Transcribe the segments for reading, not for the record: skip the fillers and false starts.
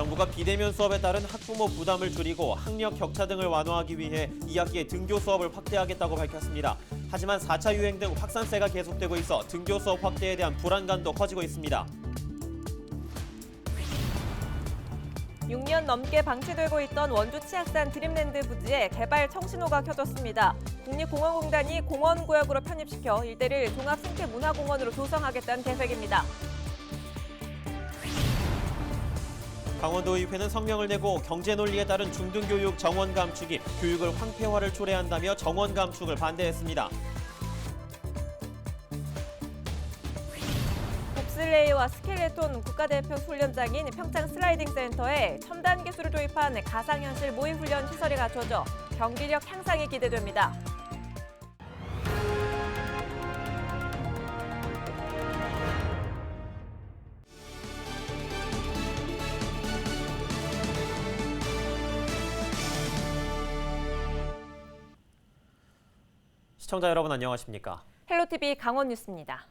정부가 비대면 수업에 따른 학부모 부담을 줄이고 학력 격차 등을 완화하기 위해 2학기에 등교 수업을 확대하겠다고 밝혔습니다. 하지만 4차 유행 등 확산세가 계속되고 있어 등교 수업 확대에 대한 불안감도 커지고 있습니다. 6년 넘게 방치되고 있던 원주 치악산 드림랜드 부지에 개발 청신호가 켜졌습니다. 국립공원공단이 공원구역으로 편입시켜 일대를 종합생태문화공원으로 조성하겠다는 계획입니다. 강원도의회는 성명을 내고 경제 논리에 따른 중등교육 정원 감축이 교육을 황폐화를 초래한다며 정원 감축을 반대했습니다. 봅슬레이와 스켈레톤 국가대표 훈련장인 평창 슬라이딩 센터에 첨단 기술을 도입한 가상현실 모의훈련 시설이 갖춰져 경기력 향상이 기대됩니다. 시청자 여러분 안녕하십니까? 헬로티비 강원 뉴스입니다.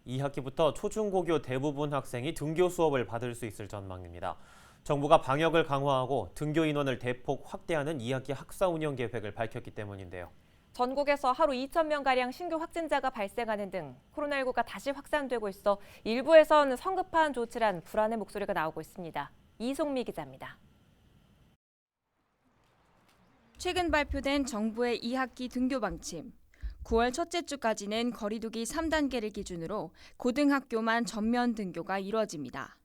2학기부터 초중고교 대부분 학생이 등교 수업을 받을 수 있을 전망입니다. 정부가 방역을 강화하고 등교 인원을 대폭 확대하는 2학기 학사 운영 계획을 밝혔기 때문인데요. 전국에서 하루 2,000명가량 신규 확진자가 발생하는 등 코로나19가 다시 확산되고 있어 일부에선 성급한 조치란 불안의 목소리가 나오고 있습니다. 이송미 기자입니다. 최근 발표된 정부의 2학기 등교 방침. 9월 첫째 주까지는 거리두기 3단계를 기준으로 고등학교만 전면 등교가 이루어집니다.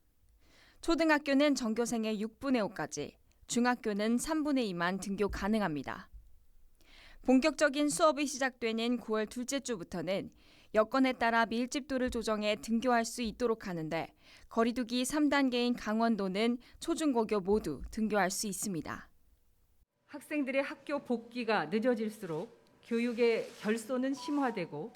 초등학교는 전교생의 6분의 5까지, 중학교는 3분의 2만 등교 가능합니다. 본격적인 수업이 시작되는 9월 둘째 주부터는 여건에 따라 밀집도를 조정해 등교할 수 있도록 하는데 거리두기 3단계인 강원도는 초중고교 모두 등교할 수 있습니다. 학생들의 학교 복귀가 늦어질수록 교육의 결손은 심화되고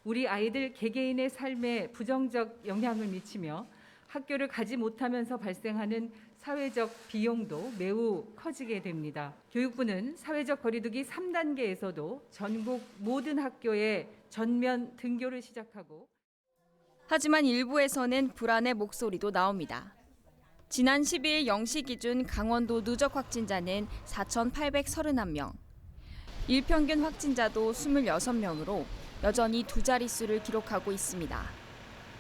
우리 아이들 개개인의 삶에 부정적 영향을 미치며 학교를 가지 못하면서 발생하는 사회적 비용도 매우 커지게 됩니다. 교육부는 사회적 거리두기 3단계에서도 전국 모든 학교에 전면 등교를 시작하고 하지만 일부에서는 불안의 목소리도 나옵니다. 지난 12일 0시 기준 강원도 누적 확진자는 4,831명. 일평균 확진자도 26명으로 여전히 두 자릿수를 기록하고 있습니다.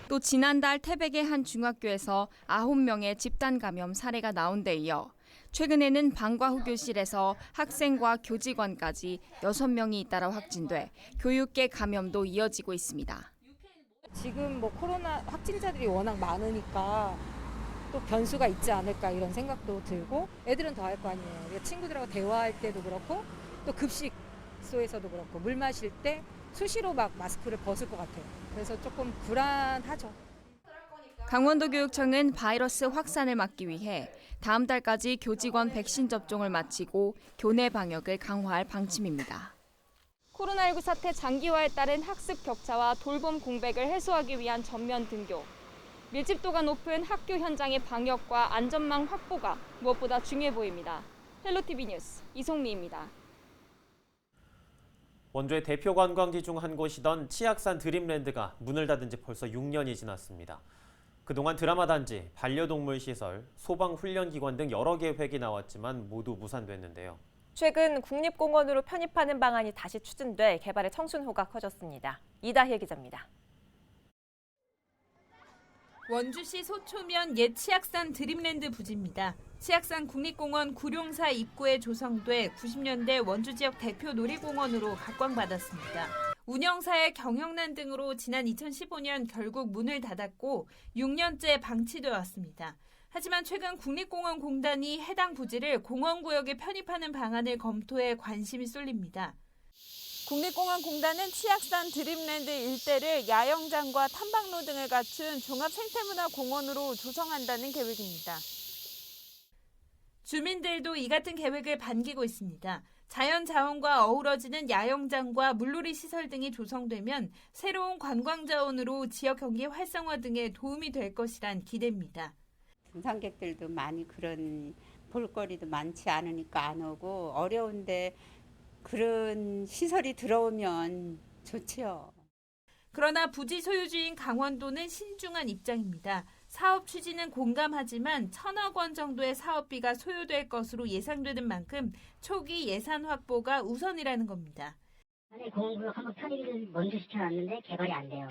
또 지난달 태백의 한 중학교에서 9명의 집단 감염 사례가 나온 데 이어 최근에는 방과 후 교실에서 학생과 교직원까지 6명이 잇따라 확진돼 교육계 감염도 이어지고 있습니다. 지금 코로나 확진자들이 워낙 많으니까 또 변수가 있지 않을까 이런 생각도 들고 애들은 더 할 거 아니에요. 친구들하고 대화할 때도 그렇고 또 급식소에서도 그렇고 물 마실 때 수시로 마스크를 벗을 것 같아요. 그래서 조금 불안하죠. 강원도 교육청은 바이러스 확산을 막기 위해 다음 달까지 교직원 백신 접종을 마치고 교내 방역을 강화할 방침입니다. 코로나19 사태 장기화에 따른 학습 격차와 돌봄 공백을 해소하기 위한 전면 등교. 밀집도가 높은 학교 현장의 방역과 안전망 확보가 무엇보다 중요해 보입니다. 헬로티비 뉴스 이송미입니다. 원주의 대표 관광지 중 한 곳이던 치악산 드림랜드가 문을 닫은 지 벌써 6년이 지났습니다. 그동안 드라마 단지, 반려동물 시설, 소방훈련기관 등 여러 계획이 나왔지만 모두 무산됐는데요. 최근 국립공원으로 편입하는 방안이 다시 추진돼 개발의 청순호가 커졌습니다. 이다혜 기자입니다. 원주시 소초면 옛 치악산 드림랜드 부지입니다. 치악산 국립공원 구룡사 입구에 조성돼 90년대 원주 지역 대표 놀이공원으로 각광받았습니다. 운영사의 경영난 등으로 지난 2015년 결국 문을 닫았고 6년째 방치되어 왔습니다. 하지만 최근 국립공원공단이 해당 부지를 공원구역에 편입하는 방안을 검토해 관심이 쏠립니다. 국립공원공단은 치악산 드림랜드 일대를 야영장과 탐방로 등을 갖춘 종합생태문화공원으로 조성한다는 계획입니다. 주민들도 이 같은 계획을 반기고 있습니다. 자연자원과 어우러지는 야영장과 물놀이 시설 등이 조성되면 새로운 관광자원으로 지역 경기 활성화 등에 도움이 될 것이란 기대입니다. 등산객들도 많이 그런 볼거리도 많지 않으니까 안 오고 어려운데 그런 시설이 들어오면 좋지요. 그러나 부지 소유주인 강원도는 신중한 입장입니다. 사업 취지는 공감하지만 1,000억 원 정도의 사업비가 소요될 것으로 예상되는 만큼 초기 예산 확보가 우선이라는 겁니다. 만약에 공원구역 한번 편입을 먼저 시켜놨는데 개발이 안 돼요.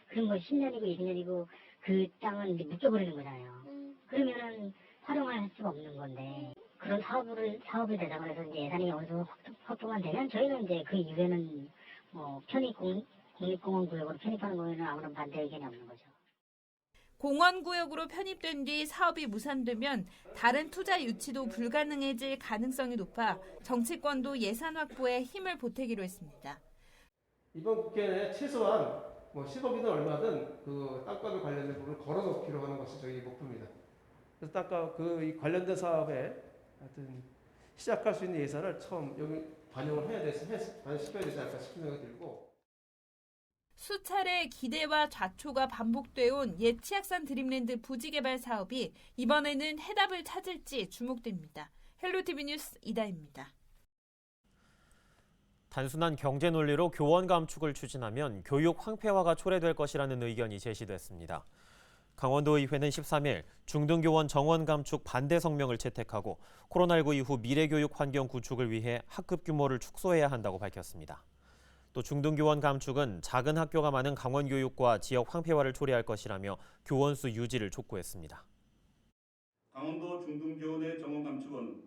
그럼 뭐 10년이고 20년이고 그 땅은 묶여버리는 거잖아요. 그러면은 활용할 수가 없는 건데 그런 사업을 대상으로 해서 이제 예산이 어느 정도 확보만 되면 저희는 이제 그 이후에는 뭐 국립공원 구역으로 편입하는 거에는 아무런 반대 의견이 없는 거죠. 공원구역으로 편입된 뒤 사업이 무산되면 다른 투자 유치도 불가능해질 가능성이 높아 정치권도 예산 확보에 힘을 보태기로 했습니다. 이번 국회에 최소한 뭐 10억이든 얼마든 그 땅값에 관련된 부분을 걸어놓기로 하는 것이 저희 목표입니다. 그래서 땅값 이 관련된 사업에 하여튼 시작할 수 있는 예산을 처음 여기 반영을 해야 되지 않을까 싶은 생각이 들고. 수차례 기대와 좌초가 반복돼 온 옛 치악산 드림랜드 부지 개발 사업이 이번에는 해답을 찾을지 주목됩니다. 헬로티비 뉴스 이다입니다. 단순한 경제 논리로 교원 감축을 추진하면 교육 황폐화가 초래될 것이라는 의견이 제시됐습니다. 강원도의회는 13일 중등교원 정원 감축 반대 성명을 채택하고 코로나19 이후 미래교육 환경 구축을 위해 학급 규모를 축소해야 한다고 밝혔습니다. 또 중등교원 감축은 작은 학교가 많은 강원교육과 지역 황폐화를 초래할 것이라며 교원 수 유지를 촉구했습니다. 강원도 중등교원의 정원 감축은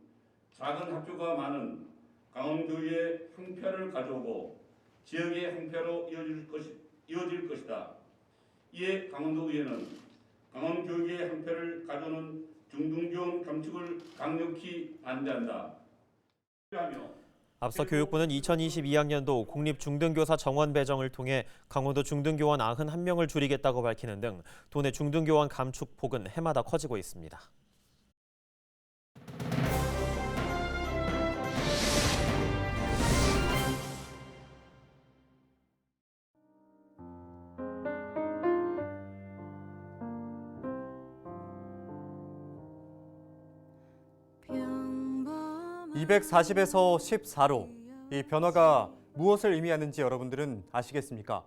작은 학교가 많은 강원교육의 형편을 가져오고 지역의 형편으로 이어질 것이다. 이에 강원도의회는 강원교육의 형편을 가져오는 중등교원 감축을 강력히 반대한다. 앞서 교육부는 2022학년도 공립중등교사 정원 배정을 통해 강원도 중등교원 91명을 줄이겠다고 밝히는 등 도내 중등교원 감축 폭은 해마다 커지고 있습니다. (240에서 14로) 이 변화가 무엇을 의미하는지 여러분들은 아시겠습니까?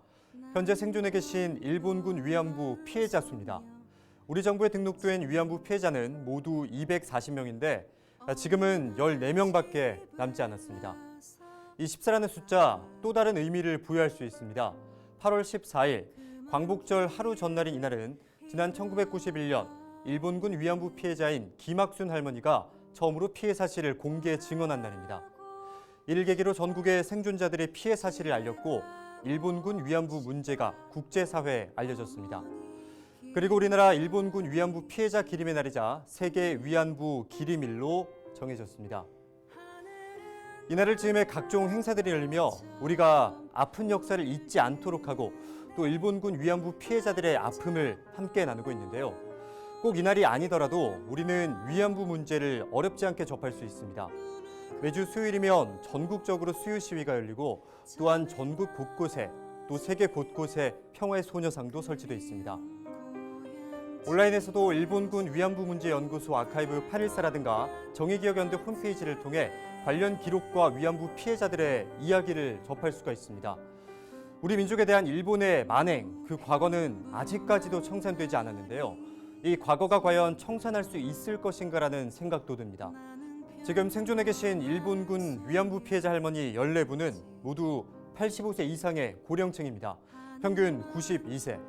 현재 생존해 계신 일본군 위안부 피해자 수입니다. 우리 정부에 등록된 위안부 피해자는 모두 240명인데 지금은 14명밖에 남지 않았습니다. 이 14라는 숫자 또 다른 의미를 부여할 수 있습니다. 8월 14일 광복절 하루 전날인 이날은 지난 1991년 일본군 위안부 피해자인 김학순 할머니가 처음으로 피해 사실을 공개 증언한 날입니다. 이를 계기로 전국의 생존자들의 피해 사실을 알렸고 일본군 위안부 문제가 국제사회에 알려졌습니다. 그리고 우리나라 일본군 위안부 피해자 기림의 날이자 세계 위안부 기림일로 정해졌습니다. 이날을 즈음해 각종 행사들이 열리며 우리가 아픈 역사를 잊지 않도록 하고 또 일본군 위안부 피해자들의 아픔을 함께 나누고 있는데요. 꼭 이날이 아니더라도 우리는 위안부 문제를 어렵지 않게 접할 수 있습니다. 매주 수요일이면 전국적으로 수요 시위가 열리고 또한 전국 곳곳에 또 세계 곳곳에 평화의 소녀상도 설치되어 있습니다. 온라인에서도 일본군 위안부 문제 연구소 아카이브 814라든가 정의기억연대 홈페이지를 통해 관련 기록과 위안부 피해자들의 이야기를 접할 수가 있습니다. 우리 민족에 대한 일본의 만행, 그 과거는 아직까지도 청산되지 않았는데요. 이 과거가 과연 청산할 수 있을 것인가라는 생각도 듭니다. 지금 생존해 계신 일본군 위안부 피해자 할머니 14분은 모두 85세 이상의 고령층입니다. 평균 92세.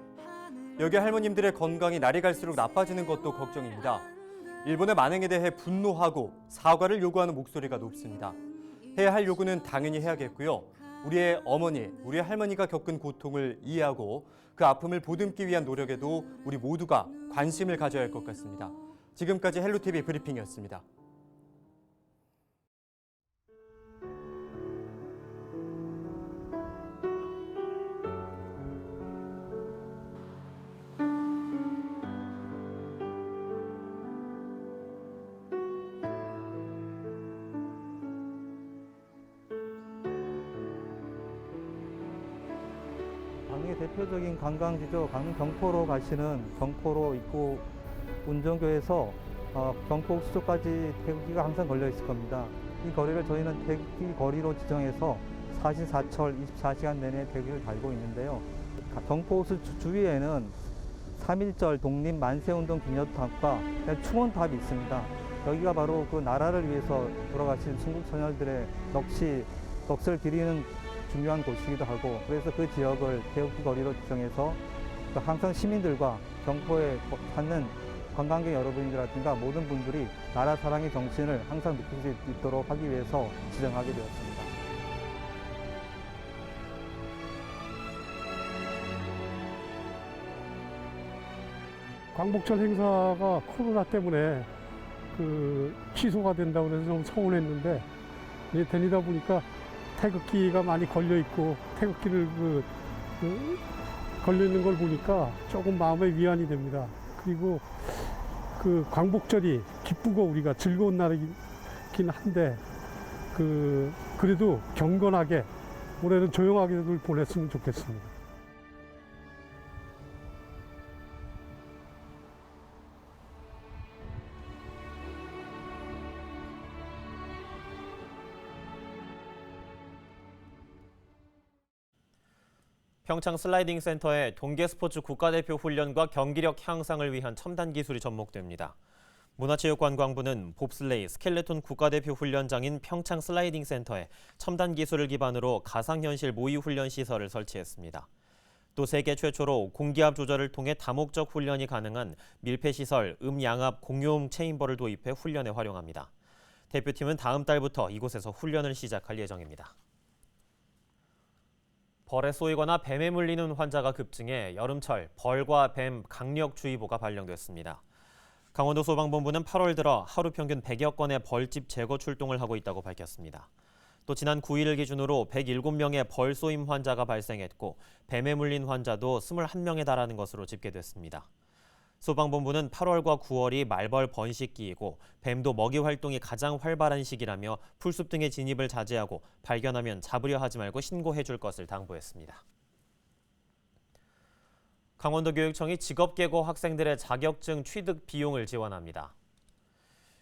여기 할머님들의 건강이 날이 갈수록 나빠지는 것도 걱정입니다. 일본의 만행에 대해 분노하고 사과를 요구하는 목소리가 높습니다. 해야 할 요구는 당연히 해야겠고요. 우리의 어머니, 우리의 할머니가 겪은 고통을 이해하고 그 아픔을 보듬기 위한 노력에도 우리 모두가 관심을 가져야 할 것 같습니다. 지금까지 헬로티비 브리핑이었습니다. 강릉의 대표적인 관광지죠. 강릉 경포로 가시는 경포로 입구 운정교에서 경포 수조까지 대기가 항상 걸려 있을 겁니다. 이 거리를 저희는 대기 거리로 지정해서 사신사철 24시간 내내 대기를 달고 있는데요. 경포호수 주위에는 3.1절 독립 만세운동 기념탑과 충원탑이 있습니다. 여기가 바로 그 나라를 위해서 돌아가신 순국 선열들의 넋을 기리는 중요한 곳이기도 하고, 그래서 그 지역을 태극기 거리로 지정해서 항상 시민들과 경포에 찾는 관광객 여러분이라든가 모든 분들이 나라 사랑의 정신을 항상 느낄 수 있도록 하기 위해서 지정하게 되었습니다. 광복절 행사가 코로나 때문에 취소가 된다고 해서 좀 서운했는데, 이제 다니다 보니까 태극기가 많이 걸려 있고 태극기를 걸려 있는 걸 보니까 조금 마음의 위안이 됩니다. 그리고 광복절이 기쁘고 우리가 즐거운 날이긴 한데 그래도 경건하게 올해는 조용하게 보냈으면 좋겠습니다. 평창 슬라이딩 센터에 동계스포츠 국가대표 훈련과 경기력 향상을 위한 첨단 기술이 접목됩니다. 문화체육관광부는 봅슬레이, 스켈레톤 국가대표 훈련장인 평창 슬라이딩 센터에 첨단 기술을 기반으로 가상현실 모의 훈련 시설을 설치했습니다. 또 세계 최초로 공기압 조절을 통해 다목적 훈련이 가능한 밀폐시설 음양압 공유음 체인버를 도입해 훈련에 활용합니다. 대표팀은 다음 달부터 이곳에서 훈련을 시작할 예정입니다. 벌에 쏘이거나 뱀에 물리는 환자가 급증해 여름철 벌과 뱀 강력주의보가 발령됐습니다. 강원도 소방본부는 8월 들어 하루 평균 100여 건의 벌집 제거 출동을 하고 있다고 밝혔습니다. 또 지난 9일을 기준으로 107명의 벌 쏘임 환자가 발생했고 뱀에 물린 환자도 21명에 달하는 것으로 집계됐습니다. 소방본부는 8월과 9월이 말벌 번식기이고 뱀도 먹이 활동이 가장 활발한 시기라며 풀숲 등의 진입을 자제하고 발견하면 잡으려 하지 말고 신고해 줄 것을 당부했습니다. 강원도교육청이 직업계고 학생들의 자격증 취득 비용을 지원합니다.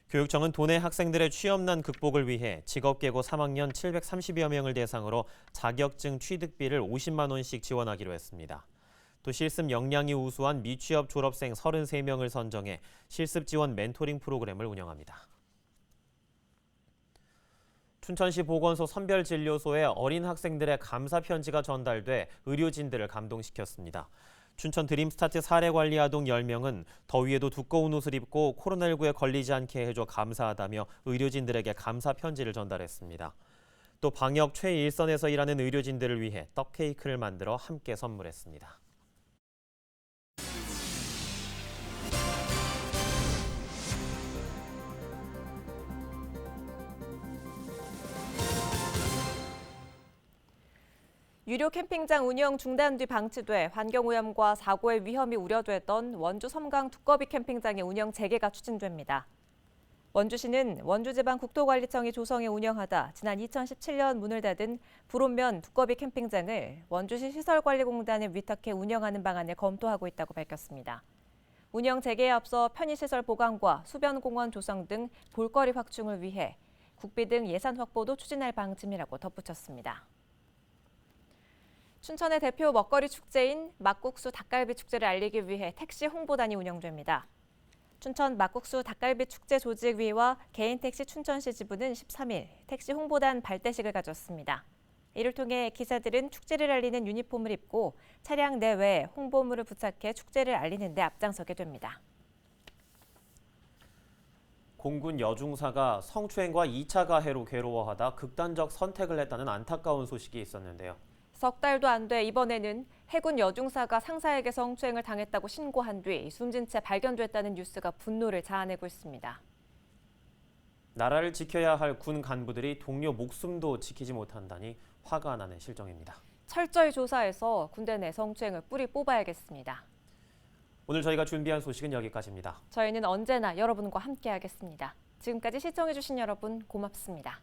교육청은 도내 학생들의 취업난 극복을 위해 직업계고 3학년 730여 명을 대상으로 자격증 취득비를 50만 원씩 지원하기로 했습니다. 또 실습 역량이 우수한 미취업 졸업생 33명을 선정해 실습 지원 멘토링 프로그램을 운영합니다. 춘천시 보건소 선별진료소에 어린 학생들의 감사 편지가 전달돼 의료진들을 감동시켰습니다. 춘천 드림스타트 사례관리 아동 10명은 더위에도 두꺼운 옷을 입고 코로나19에 걸리지 않게 해줘 감사하다며 의료진들에게 감사 편지를 전달했습니다. 또 방역 최일선에서 일하는 의료진들을 위해 떡 케이크를 만들어 함께 선물했습니다. 유료 캠핑장 운영 중단 뒤 방치돼 환경오염과 사고의 위험이 우려됐던 원주 섬강 두꺼비 캠핑장의 운영 재개가 추진됩니다. 원주시는 원주지방국토관리청이 조성해 운영하다 지난 2017년 문을 닫은 불온면 두꺼비 캠핑장을 원주시 시설관리공단에 위탁해 운영하는 방안을 검토하고 있다고 밝혔습니다. 운영 재개에 앞서 편의시설 보강과 수변공원 조성 등 볼거리 확충을 위해 국비 등 예산 확보도 추진할 방침이라고 덧붙였습니다. 춘천의 대표 먹거리 축제인 막국수 닭갈비 축제를 알리기 위해 택시 홍보단이 운영됩니다. 춘천 막국수 닭갈비 축제 조직위와 개인택시 춘천시 지부는 13일 택시 홍보단 발대식을 가졌습니다. 이를 통해 기사들은 축제를 알리는 유니폼을 입고 차량 내외에 홍보물을 부착해 축제를 알리는 데 앞장서게 됩니다. 공군 여중사가 성추행과 2차 가해로 괴로워하다 극단적 선택을 했다는 안타까운 소식이 있었는데요. 석 달도 안 돼 이번에는 해군 여중사가 상사에게 성추행을 당했다고 신고한 뒤 숨진 채 발견됐다는 뉴스가 분노를 자아내고 있습니다. 나라를 지켜야 할 군 간부들이 동료 목숨도 지키지 못한다니 화가 나는 실정입니다. 철저히 조사해서 군대 내 성추행을 뿌리 뽑아야겠습니다. 오늘 저희가 준비한 소식은 여기까지입니다. 저희는 언제나 여러분과 함께하겠습니다. 지금까지 시청해주신 여러분 고맙습니다.